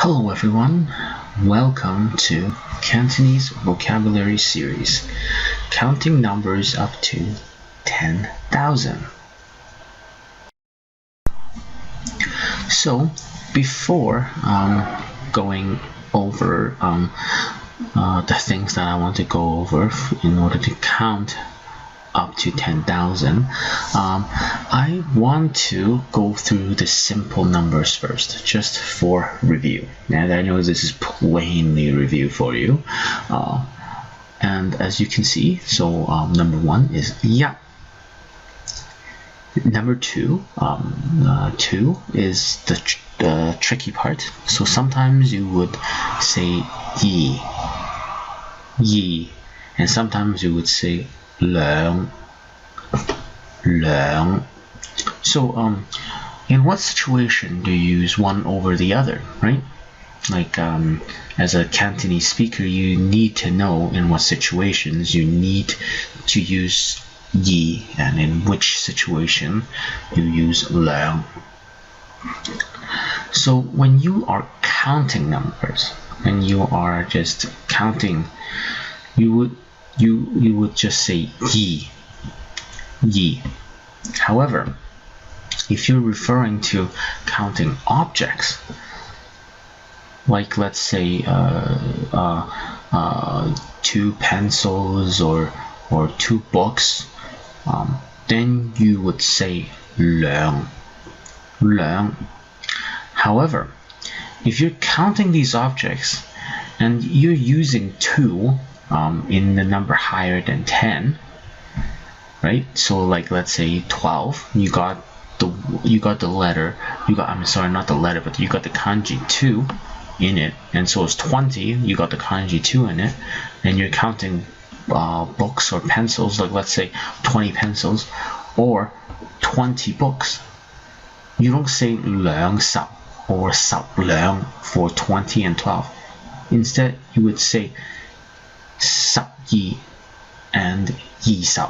Hello everyone, welcome to Cantonese vocabulary series, counting numbers up to 10,000. So before going over the things that I want to go over in order to count up to 10,000, I want to go through the simple numbers first, just for review. And I know this is plainly review for you. And as you can see, so number one is ya. Number two, two is the tricky part. So sometimes you would say yi, yi, and sometimes you would say 兩. So in what situation do you use one over the other, right? Like as a Cantonese speaker, you need to know in what situations you need to use yi and in which situation you use 兩. So when you are counting numbers and you are just counting, you would just say yi. However, if you're referring to counting objects, like let's say 2 pencils or 2 books, then you would say 兩. However, if you're counting these objects and you're using 2 in the number higher than 10, right? So like let's say 12, you got the letter, I'm sorry, not the letter, but you got the kanji 2 in it, and so it's 20, you got the kanji 2 in it, and you're counting books or pencils, like let's say 20 pencils or 20 books. You don't say 兩十 or 十兩 for 20 and 12. Instead, you would say 十二 and 二十.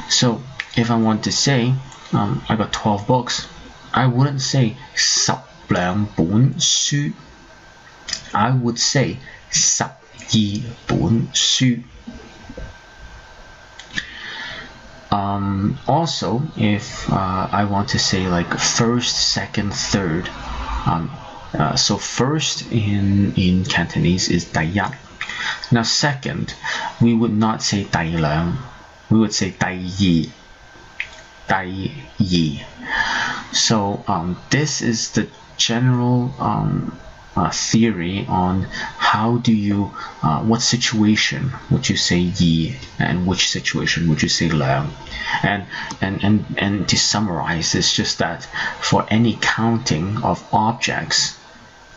So if I want to say I got 12 books, I wouldn't say 十兩本書. I would say 十二本書. Also, if I want to say like first, second, third, so first in Cantonese is 第一. Now second, we would not say 第兩, we would say 第二. So this is the general theory on how do you what situation would you say yi and which situation would you say 兩. And to summarize, it's just that for any counting of objects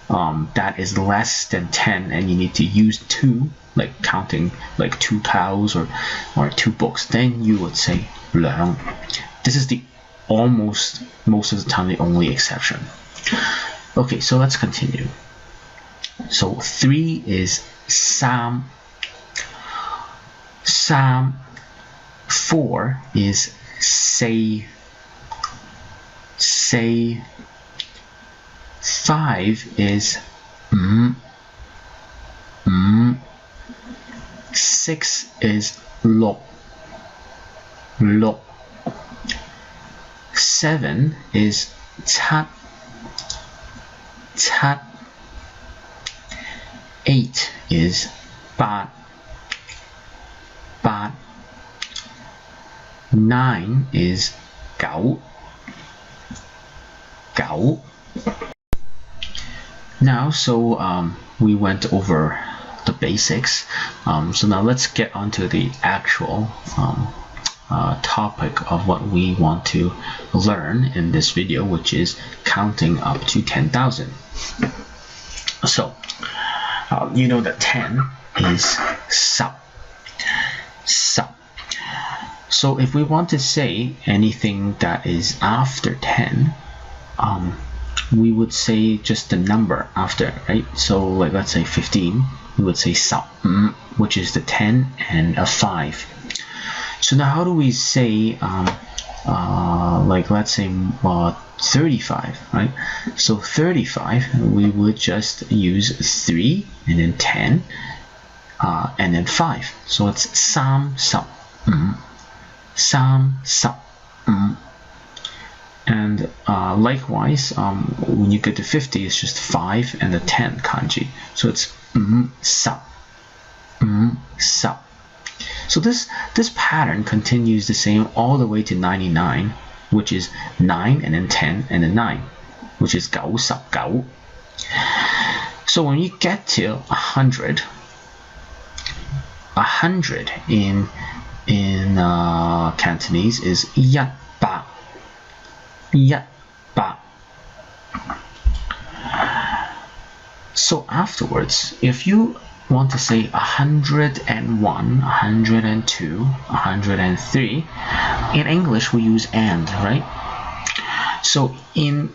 that is less than 10 and you need to use 2, like counting like 2 cows or 2 books, then you would say 兩. This is the most of the time the only exception. Okay, so let's continue. So 3 is 三. 4 is 四. 5 is 五. 6 is 六. 7 is 七. 8 is 八. 9 is 九. Now, so we went over the basics. So now let's get onto the actual topic of what we want to learn in this video, which is counting up to 10,000. So you know that 10 is 十. So if we want to say anything that is after 10, we would say just the number after, right? So like let's say 15, we would say 十五, which is the 10 and a 5. So now how do we say like let's say 35, right? So 35, we would just use 3 and then 10 and then 5. So it's 35. And likewise, when you get to 50, it's just 5 and the 10 kanji. So it's 十. So this pattern continues the same all the way to 99, which is 9 and then 10 and then 9, which is 99. So when you get to 100, 100 in Cantonese is 100. 100. So afterwards, if you want to say 101, 102, 103, in English we use and, right? So in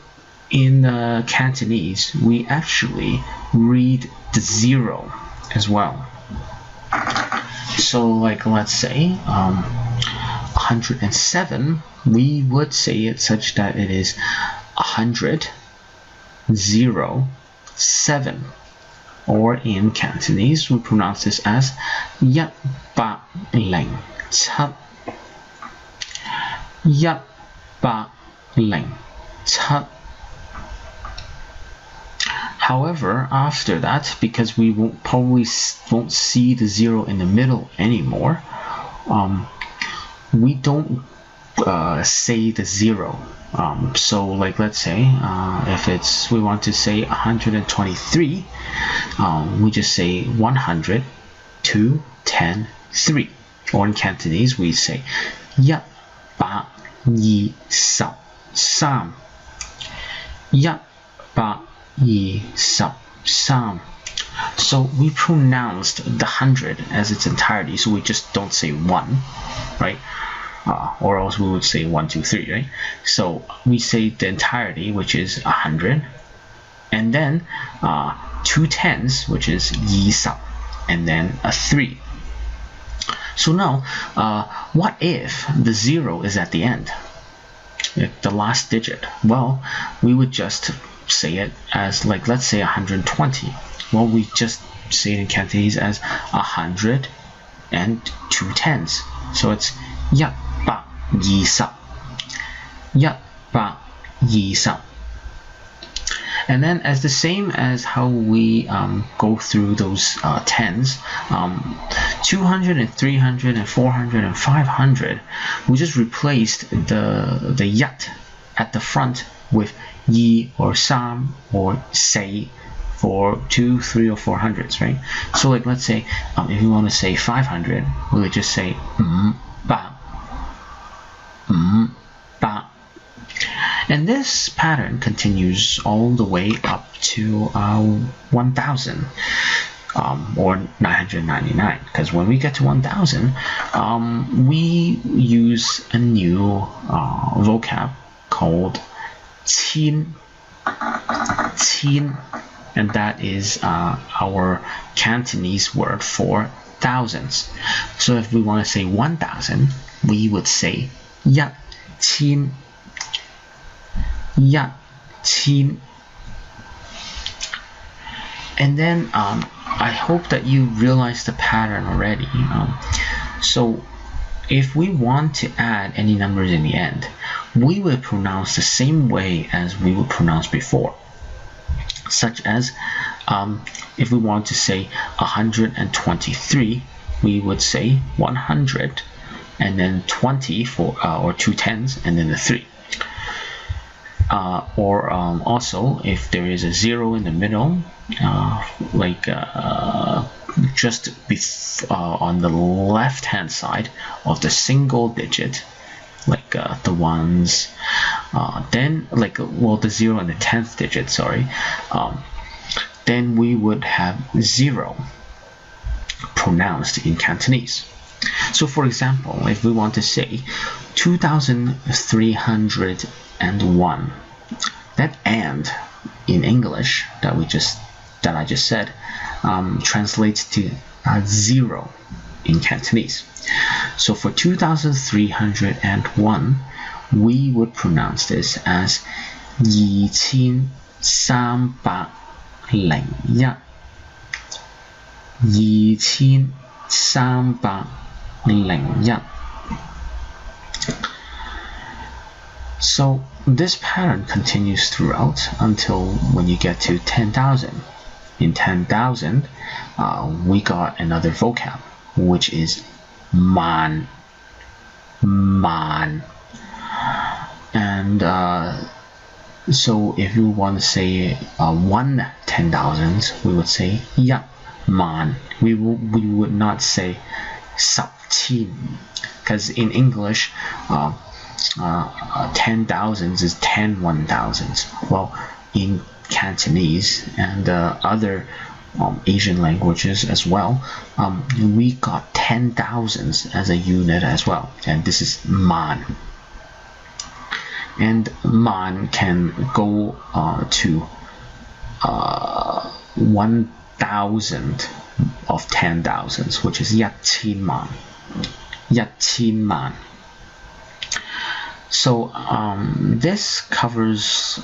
Cantonese, we actually read the 0 as well. So like, let's say 107, we would say it such that it is 100, 0, 7. Or in Cantonese, we pronounce this as 107. 107. However, after that, because we probably won't see the 0 in the middle anymore, we don't say the 0. So like, let's say if we want to say 123, we just say 100, 2, 10, 3. Or in Cantonese, we say 123. 123. So we pronounced the 100 as its entirety, so we just don't say 1, right? Or else we would say 1, 2, 3, right? So we say the entirety, which is 100, and then 2 tens, which is 20, and then a 3. So now, what if the 0 is at the end, the last digit? Well, we would just say it as, like, let's say 120. Well, we just say it in Cantonese as 100 and 2 tens. So it's 120. 120. And then, as the same as how we go through those tens, 200 and 300 and 400 and 500, we just replaced the yat at the front with yi or sam or sei for 2, 3, or 400s, right? So like, let's say if you want to say 500, we would just say ba. And this pattern continues all the way up to 1000, or 999, because when we get to 1000, we use a new vocab called 千, and that is our Cantonese word for thousands. So if we want to say 1000, we would say 1000. 1000. And then I hope that you realize the pattern already. So if we want to add any numbers in the end, we will pronounce the same way as we would pronounce before, such as if we want to say 123, we would say 100 and then 20 for or 2 tens and then the 3. Or also, if there is a 0 in the middle, just on the left hand side of the single digit, like the ones, then the 0 and the 10th digit, sorry, then we would have 0 pronounced in Cantonese. So for example, if we want to say 2301, that and in English that I just said translates to 0 in Cantonese. So for 2301, we would pronounce this as 2301 2301 So this pattern continues throughout until when you get to 10,000. In 10,000, we got another vocab, which is man. And so if you want to say 1 10,000, we would say ya man. We would not say 10,000, because in English 10,000 is 10 1,000s. Well, in Cantonese and other Asian languages as well, we got 10,000s as a unit as well, and this is man. And man can go to 1,000 of 10,000s, which is 1,000萬. 1,000萬. So this covers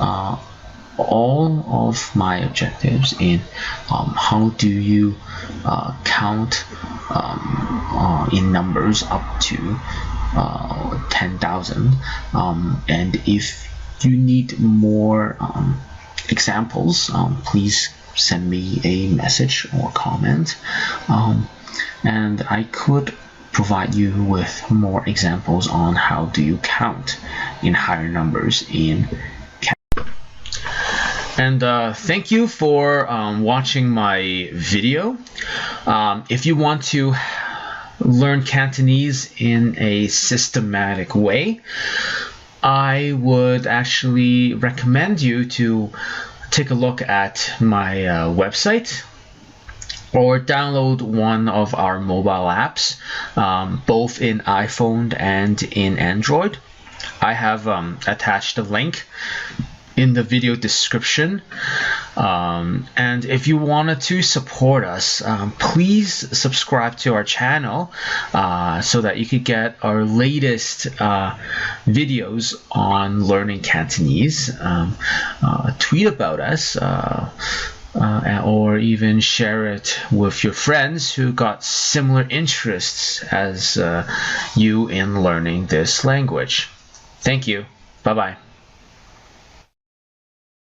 all of my objectives in how do you count in numbers up to 10,000, and if you need more examples, please send me a message or comment, and I could provide you with more examples on how do you count in higher numbers in Cantonese. And thank you for watching my video. If you want to learn Cantonese in a systematic way, I would actually recommend you to take a look at my website, or download one of our mobile apps, both in iPhone and in Android. I have attached a link in the video description, and if you wanted to support us, please subscribe to our channel so that you could get our latest videos on learning Cantonese. Tweet about us, or even share it with your friends who got similar interests as you in learning this language. Thank you. Bye-bye.